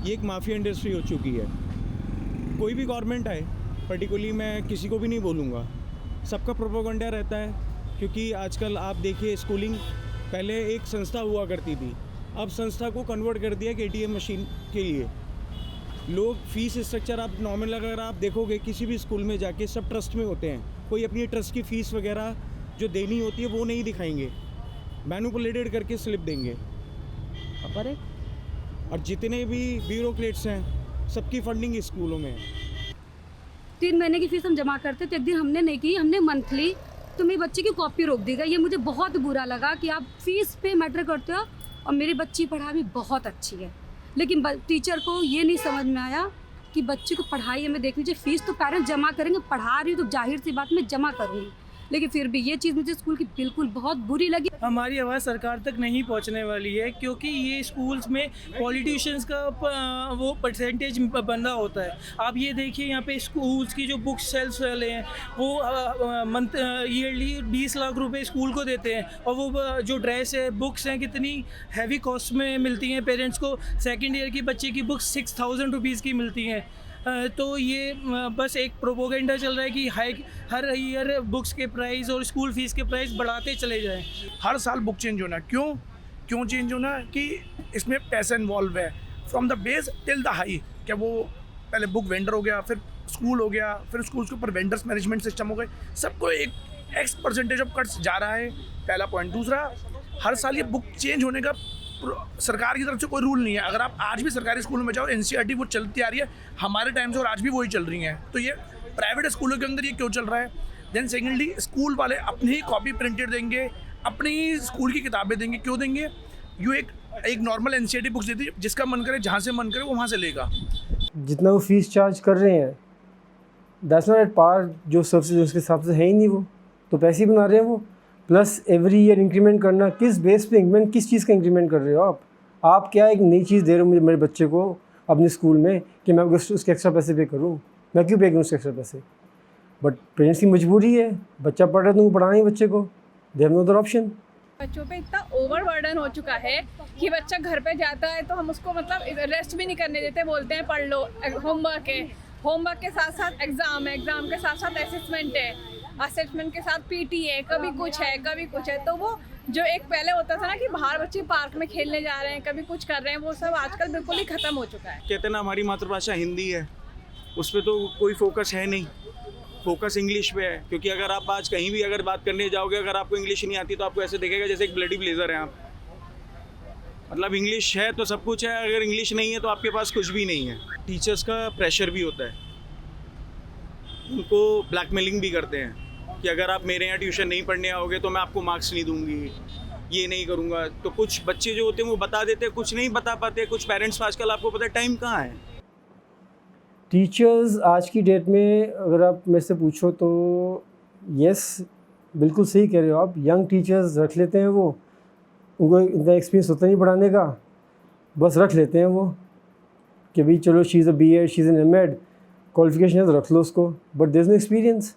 ये एक mafia industry हो चुकी है। कोई भी गवर्नमेंट आए, पर्टिकुलरली मैं किसी को भी नहीं बोलूँगा, सबका प्रोपेगेंडा रहता है। क्योंकि आजकल आप देखिए स्कूलिंग पहले एक संस्था हुआ करती थी, अब संस्था को कन्वर्ट कर दिया कि एटीएम मशीन के लिए। लोग फीस स्ट्रक्चर आप नॉर्मल अगर आप देखोगे किसी भी स्कूल में जाके सब ट्रस्ट में होते हैं, कोई अपनी ट्रस्ट की फ़ीस वगैरह जो देनी होती है वो नहीं दिखाएंगे, मैनिपुलेटेड करके स्लिप देंगे। पर है और जितने भी ब्यूरोक्रेट्स हैं सबकी फंडिंग स्कूलों में है। 3 महीने की फीस हम जमा करते थे, एक दिन हमने नहीं की, हमने मंथली, तो मेरी बच्ची की कॉपी रोक दी गई। ये मुझे बहुत बुरा लगा कि आप फीस पे मैटर करते हो। और मेरी बच्ची पढ़ाई भी बहुत अच्छी है, लेकिन टीचर को ये नहीं समझ में आया कि बच्चे को पढ़ाई हमें देख लीजिए, फीस तो पेरेंट्स जमा करेंगे, पढ़ा रही हूँ तो जाहिर सी बात मैं जमा करूँगी, लेकिन फिर भी ये चीज़ मुझे स्कूल की बिल्कुल बहुत बुरी लगी। हमारी आवाज़ सरकार तक नहीं पहुंचने वाली है, क्योंकि ये स्कूल्स में पॉलिटिशियंस का वो परसेंटेज बंधा होता है। आप ये देखिए यहाँ पे स्कूल्स की जो बुक सेल्स वाले हैं वो मंथ ईयरली 20 लाख रुपए स्कूल को देते हैं, और वो जो ड्रेस है, बुक्स हैं, कितनी हैवी कॉस्ट में मिलती हैं पेरेंट्स को। सेकेंड ईयर की बच्चे की बुक्स 6000 रुपीज़ की मिलती हैं। तो ये बस एक प्रोपोगेंडा चल रहा है कि हर ईयर बुक्स के प्राइस और स्कूल फीस के प्राइस बढ़ाते चले जाएं। हर साल बुक चेंज होना, क्यों चेंज होना कि इसमें पैसा इन्वॉल्व है, from the base till the high. क्या वो पहले बुक वेंडर हो गया, फिर स्कूल हो गया, फिर स्कूल के ऊपर वेंडर्स मैनेजमेंट सिस्टम हो गए, सबको एक एक्स परसेंटेज ऑफ कट्स जा रहा है, पहला पॉइंट। दूसरा, हर साल ये बुक चेंज होने का सरकार की तरफ से कोई रूल नहीं है। अगर आप आज भी सरकारी स्कूलों में जाओ, एनसीईआरटी वो चलती आ रही है हमारे टाइम से, और आज भी वही चल रही हैं। तो ये प्राइवेट स्कूलों के अंदर ये क्यों चल रहा है? देन सेकेंडली, स्कूल वाले अपनी ही कॉपी प्रिंटेड देंगे, अपनी ही स्कूल की किताबें देंगे। क्यों देंगे? यू एक नॉर्मल एनसीईआरटी बुक्स देती है, जिसका मन करे, जहाँ से मन करे वो वहाँ से लेगा। जितना वो फीस चार्ज कर रहे हैं दैट्स नॉट एट पार, जो सर्विसेज उसके हिसाब से है ही नहीं, वो तो पैसे ही बना रहे हैं वो। प्लस एवरी ईयर इंक्रीमेंट करना, किस बेस पे इंक्रीमेंट, किस चीज़ का इंक्रीमेंट कर रहे हो आप क्या एक नई चीज़ दे रहे हो मुझे, मेरे बच्चे को अपने स्कूल में, कि मैं उसके एक्स्ट्रा पैसे पे करूँ? मैं क्यों पे करूँ उसके एक्स्ट्रा पैसे? बट पेरेंट्स की मजबूरी है, बच्चा पढ़ रहा है तो उनको पढ़ाना ही बच्चे को, they have no other option. बच्चों पे इतना ओवर बर्डन हो चुका है कि बच्चा घर पे जाता है तो हम उसको मतलब रेस्ट भी नहीं करने देते, बोलते हैं पढ़ लो, होमवर्क है, होमवर्क के साथ साथ एग्ज़ाम है, एग्ज़ाम के साथ साथ असेसमेंट है, असेसमेंट के साथ पीटी है, कभी कुछ है। तो वो जो एक पहले होता था ना कि बाहर बच्चे पार्क में खेलने जा रहे हैं, कभी कुछ कर रहे हैं, वो सब आजकल बिल्कुल ही ख़त्म हो चुका है। कहते हैं ना हमारी मातृभाषा हिंदी है, उस पर तो कोई फोकस है नहीं, फोकस इंग्लिश पे है। क्योंकि अगर आप आज कहीं भी अगर बात करने जाओगे, अगर आपको इंग्लिश नहीं आती तो आपको ऐसे देखेगा जैसे एक ब्लडी ब्लेजर है आप। मतलब इंग्लिश है तो सब कुछ है, अगर इंग्लिश नहीं है तो आपके पास कुछ भी नहीं है। टीचर्स का प्रेशर भी होता है, उनको ब्लैकमेलिंग भी करते हैं कि अगर आप मेरे यहाँ ट्यूशन नहीं पढ़ने आओगे तो मैं आपको मार्क्स नहीं दूंगी, ये नहीं करूँगा। तो कुछ बच्चे जो होते हैं वो बता देते हैं, कुछ नहीं बता पाते। कुछ पेरेंट्स आजकल आपको पता है टाइम कहाँ है। टीचर्स आज की डेट में अगर आप मेरे से पूछो तो यस, बिल्कुल सही कह रहे हो आप। यंग टीचर्स रख लेते हैं, वो उनको इतना एक्सपीरियंस होता नहीं पढ़ाने का, बस रख लेते हैं वो कि भाई चलो she is a BEd, she is an MEd, qualification है तो रख लो उसको, but there is no experience.